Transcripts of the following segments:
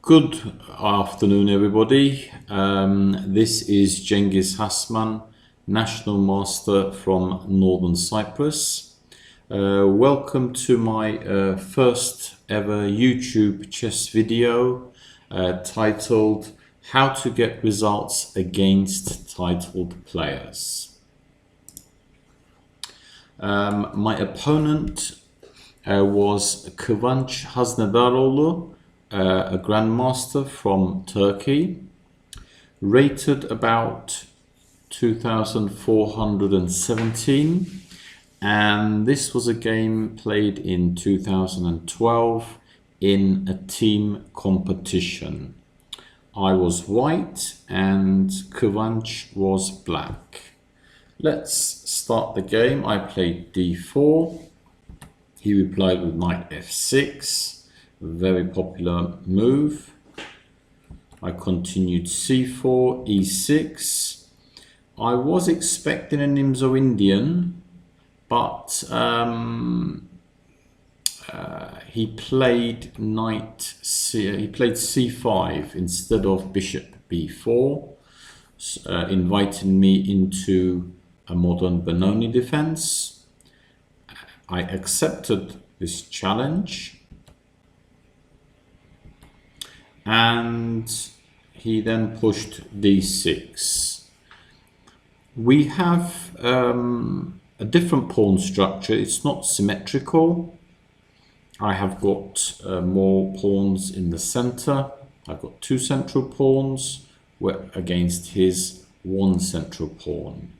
Good afternoon, everybody. This is Cengiz Hasman, National Master from Northern Cyprus. Welcome to my first ever YouTube chess video titled How to Get Results Against Titled Players. My opponent was Kıvanç Haznedaroğlu, a Grandmaster from Turkey, rated about 2417, and this was a game played in 2012 in a team competition. I was white and Kıvanç was black. Let's start the game. I played d4. He replied with knight f6. Very popular move. I continued c4, e6. I was expecting a Nimzo-Indian, but he played c5 instead of bishop b4, inviting me into a modern Benoni defense. I accepted this challenge. And he then pushed d6. We have a different pawn structure. It's not symmetrical. I have got more pawns in the center. I've got two central pawns against his one central pawn.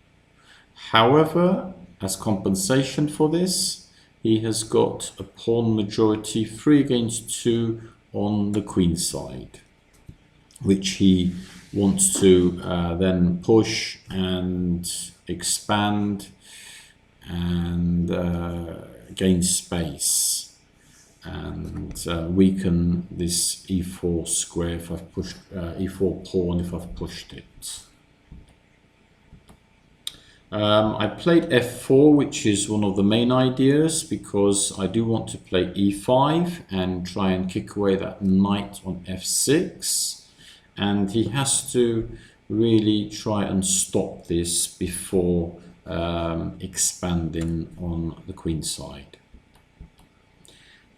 However, as compensation for this, he has got a pawn majority 3 against 2 on the queen side, which he wants to then push and expand and gain space and weaken this e4 square if I've pushed e4 pawn if I've pushed it. I played f4, which is one of the main ideas because I do want to play e5 and try and kick away that knight on f6, and he has to really try and stop this before expanding on the queen side.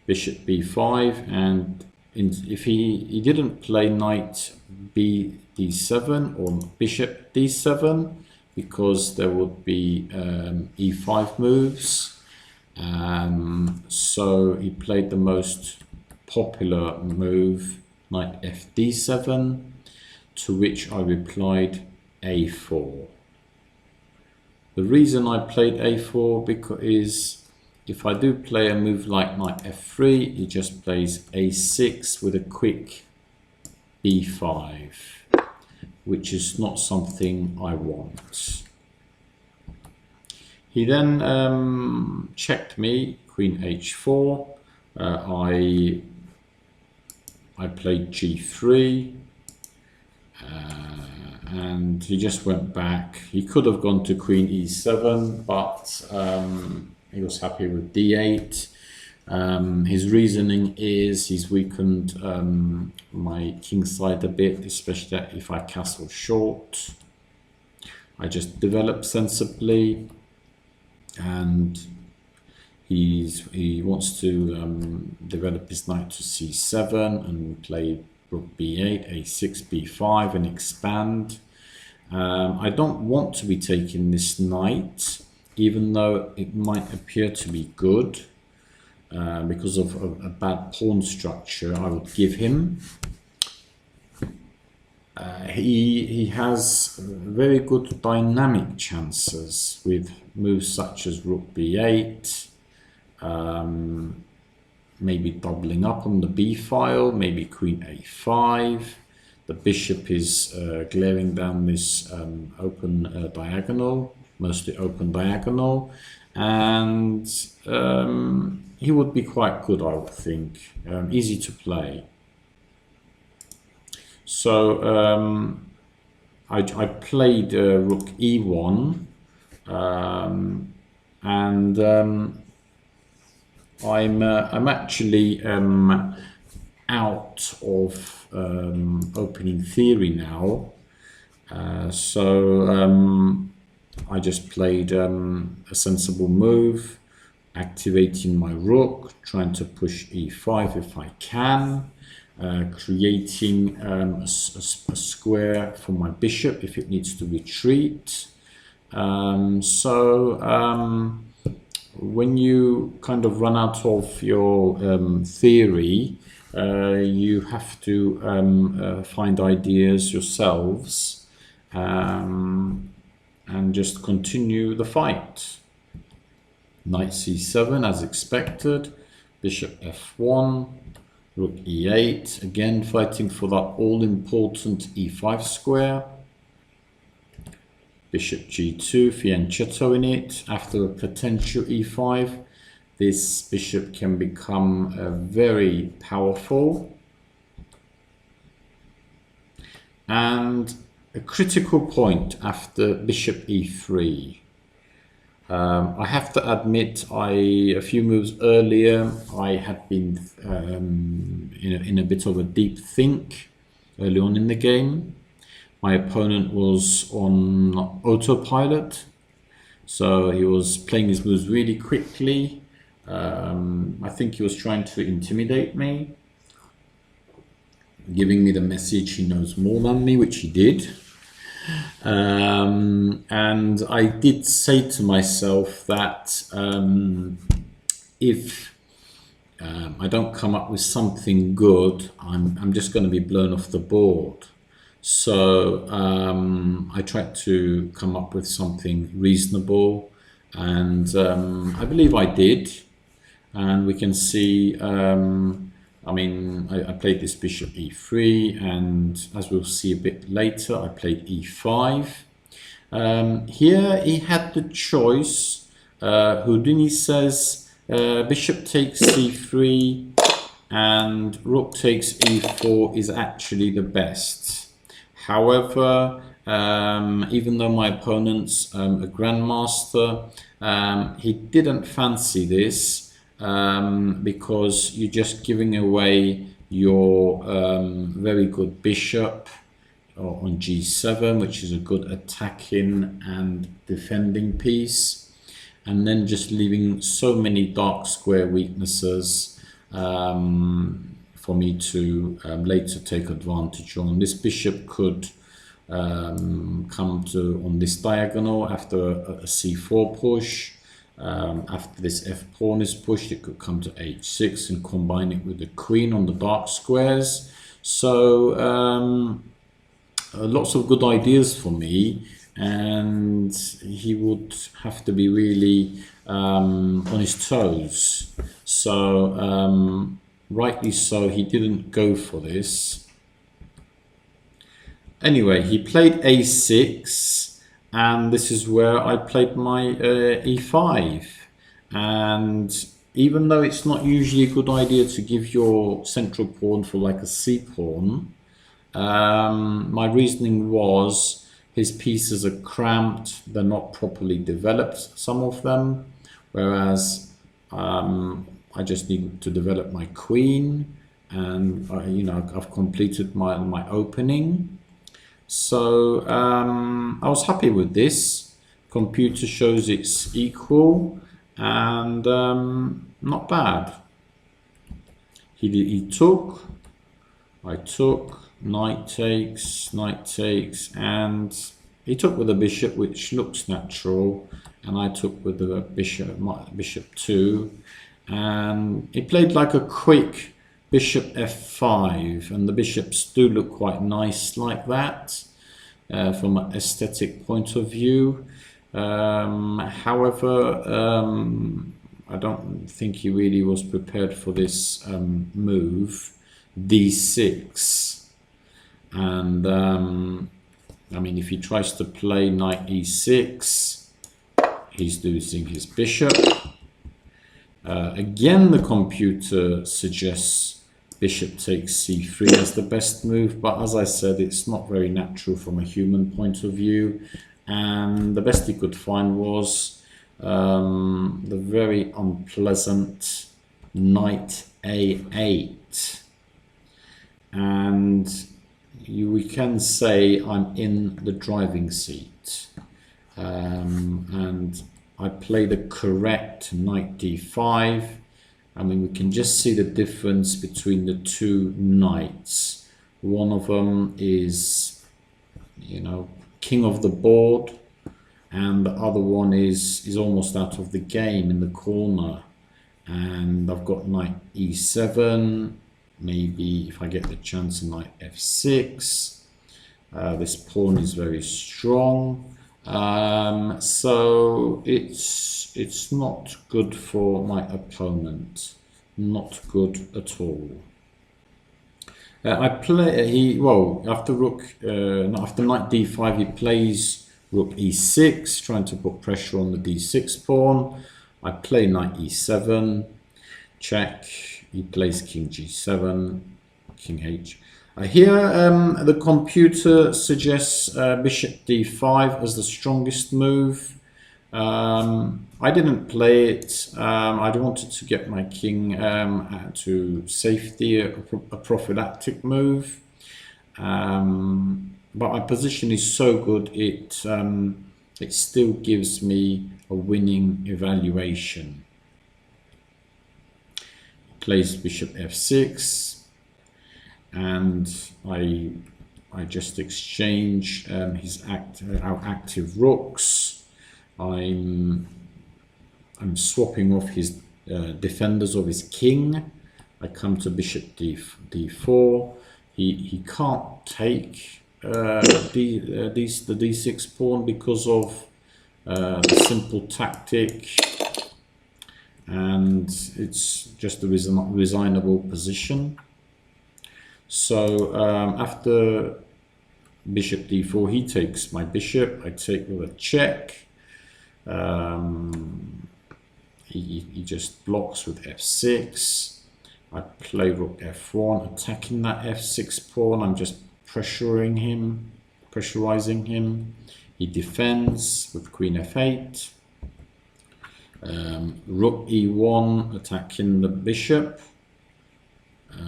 Bishop b5, and if he didn't play knight d7 or bishop d7, because there would be e5 moves. So he played the most popular move, knight fd7, to which I replied a4. The reason I played a4 is if I do play a move like knight f3, he just plays a6 with a quick b5. Which is not something I want. He then checked me, queen h4. I played g3, and he just went back. He could have gone to queen e7, but he was happy with d8. His reasoning is he's weakened my king side a bit, especially if I castle short. I just develop sensibly, and he wants to develop his knight to c7 and play rook b8, a6, b5 and expand. I don't want to be taking this knight, even though it might appear to be good. Because of a bad pawn structure I would give him. He has very good dynamic chances with moves such as rook b8, maybe doubling up on the b file, maybe queen a5. The bishop is glaring down this open diagonal, mostly open diagonal, and he would be quite good, I would think. Easy to play. So I played rook e1, and I'm actually out of opening theory now. I just played a sensible move, activating my rook, trying to push e5 if I can, creating a square for my bishop if it needs to retreat. When you kind of run out of your theory, you have to find ideas yourselves and just continue the fight. Knight c7 as expected, bishop f1, rook e8, again fighting for that all-important e5 square. Bishop g2, fianchetto in it. After a potential e5, this bishop can become very powerful. And a critical point after bishop e3. I have to admit, a few moves earlier, I had been in a bit of a deep think early on in the game. My opponent was on autopilot, so he was playing his moves really quickly. I think he was trying to intimidate me, giving me the message he knows more than me, which he did. And I did say to myself that if I don't come up with something good, I'm just going to be blown off the board. So I tried to come up with something reasonable, and I believe I did. And we can see, I played this bishop e3, and as we'll see a bit later, I played e5. Here he had the choice. Houdini says bishop takes c3 and rook takes e4 is actually the best. However, even though my opponent's a grandmaster, he didn't fancy this because you're just giving away your very good bishop on g7, which is a good attacking and defending piece, and then just leaving so many dark square weaknesses for me to later take advantage on. This bishop could come to on this diagonal after a c4 push. After this f pawn is pushed, it could come to h6 and combine it with the queen on the dark squares. So lots of good ideas for me, and he would have to be really on his toes. So rightly so, he didn't go for this. Anyway, he played a6, and this is where I played my e5. And even though it's not usually a good idea to give your central pawn for like a c pawn, my reasoning was his pieces are cramped, they're not properly developed, some of them, whereas I just need to develop my queen, and I've completed my opening. So I was happy with this. Computer shows it's equal, and not bad. He took, I took, knight takes, and he took with a bishop, which looks natural, and I took with the bishop 2, and he played like a quick bishop f5, and the bishops do look quite nice like that from an aesthetic point of view. However, I don't think he really was prepared for this move, d6. And I mean, if he tries to play knight e6, he's losing his bishop. Again, the computer suggests bishop takes c3 as the best move, but as I said, it's not very natural from a human point of view. And the best he could find was the very unpleasant knight a8. and we can say I'm in the driving seat. And I play the correct knight d5. I mean, we can just see the difference between the two knights. One of them is, you know, king of the board, and the other one is almost out of the game in the corner. And I've got knight e7, maybe if I get the chance, knight f6. This pawn is very strong, so it's not good for my opponent, not good at all. I play after knight d5 he plays rook e6, trying to put pressure on the d6 pawn. I play knight e7, check. He plays king g7, king h. Here the computer suggests bishop d5 as the strongest move. I didn't play it. I wanted to get my king to safety, a prophylactic move. But my position is so good, it still gives me a winning evaluation. Plays bishop f6, and I just exchange our active rooks. I'm swapping off his defenders of his king. I come to bishop d4. He can't take the d6 pawn because of the simple tactic, and it's just a resignable position. So after bishop d4, he takes my bishop. I take with a check. He just blocks with f6. I play rook f1, attacking that f6 pawn. I'm just pressurizing him. He defends with queen f8. Rook e1, attacking the bishop.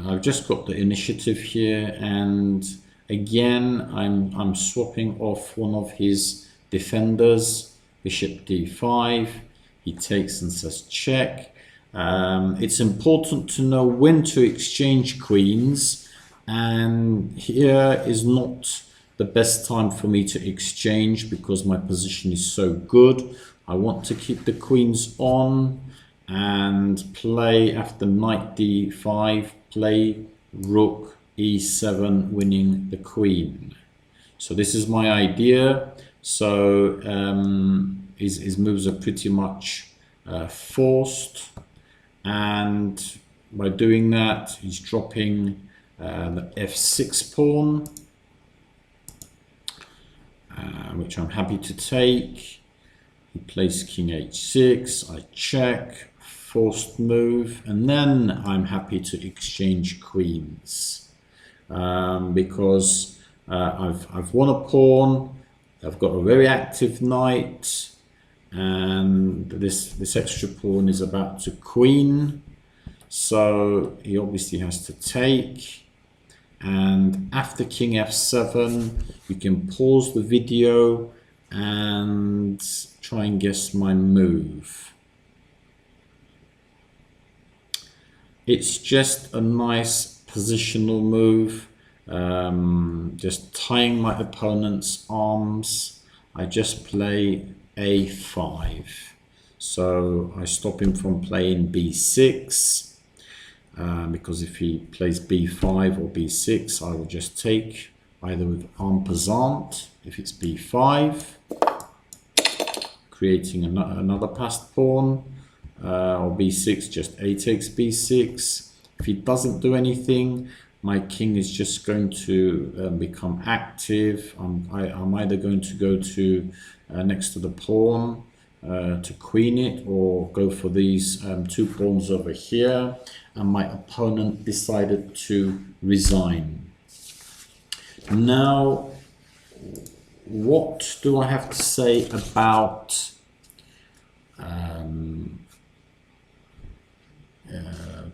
I've just got the initiative here, and again I'm swapping off one of his defenders. Bishop d5. He takes and says check. It's important to know when to exchange queens, and here is not the best time for me to exchange because my position is so good. I want to keep the queens on and play after knight d5, play rook e7, winning the queen. So this is my idea. So his moves are pretty much forced, and by doing that he's dropping the f6 pawn, which I'm happy to take. He plays king h6, I check, forced move, and then I'm happy to exchange queens because I've won a pawn. I've got a very active knight, and this extra pawn is about to queen, so he obviously has to take. And after king f7, you can pause the video and try and guess my move. It's just a nice positional move, just tying my opponent's arms. I just play a5, so I stop him from playing b6, because if he plays b5 or b6, I will just take either with en passant if it's b5, creating another passed pawn, or b6, just a takes b6. If he doesn't do anything, my king is just going to become active. I'm either going to go to next to the pawn to queen it, or go for these two pawns over here, and my opponent decided to resign. Now, what do I have to say about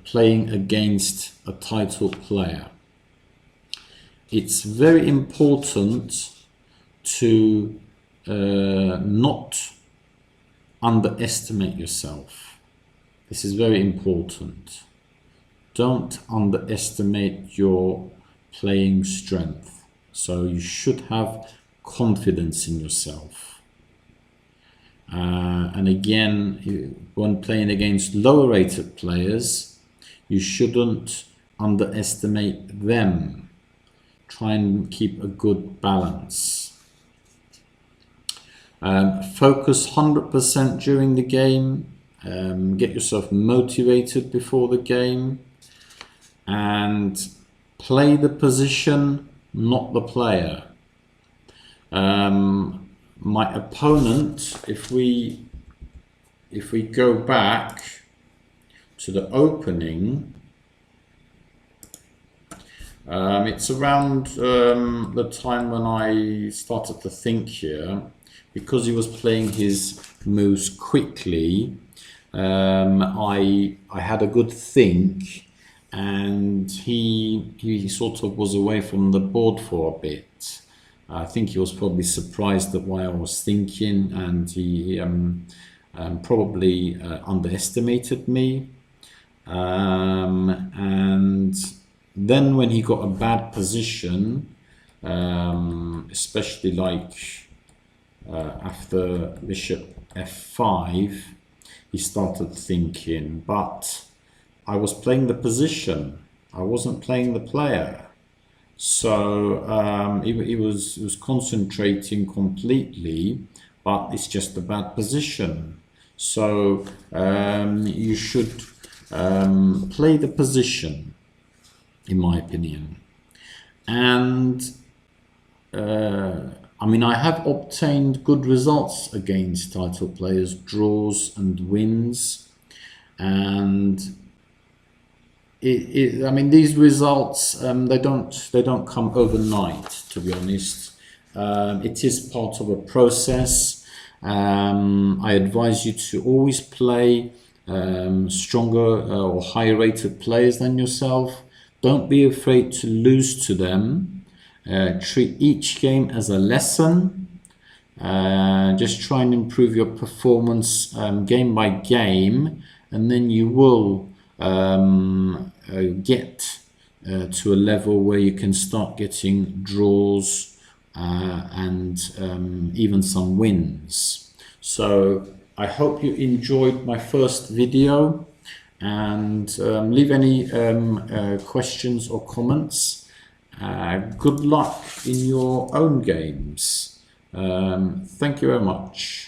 playing against a title player? it's very important to not underestimate yourself. This is very important. Don't underestimate your playing strength. So you should have confidence in yourself. And again, when playing against lower rated players, you shouldn't underestimate them. Try and keep a good balance. Focus 100% during the game. Get yourself motivated before the game. And play the position, not the player. My opponent, if we go back to the opening, it's around the time when I started to think here, because he was playing his moves quickly. I had a good think, and he sort of was away from the board for a bit. I think he was probably surprised at why I was thinking, and he probably underestimated me. And then when he got a bad position, especially like after bishop f5, he started thinking, but I was playing the position, I wasn't playing the player. So he was concentrating completely, but it's just a bad position. So you should play the position, in my opinion. And I mean, I have obtained good results against title players, draws and wins, and I mean, these results they don't come overnight, to be honest. It is part of a process. I advise you to always play stronger or higher rated players than yourself. Don't be afraid to lose to them. Treat each game as a lesson. Just try and improve your performance game by game, and then you will get to a level where you can start getting draws and even some wins. So I hope you enjoyed my first video, and leave any questions or comments. Good luck in your own games. Thank you very much.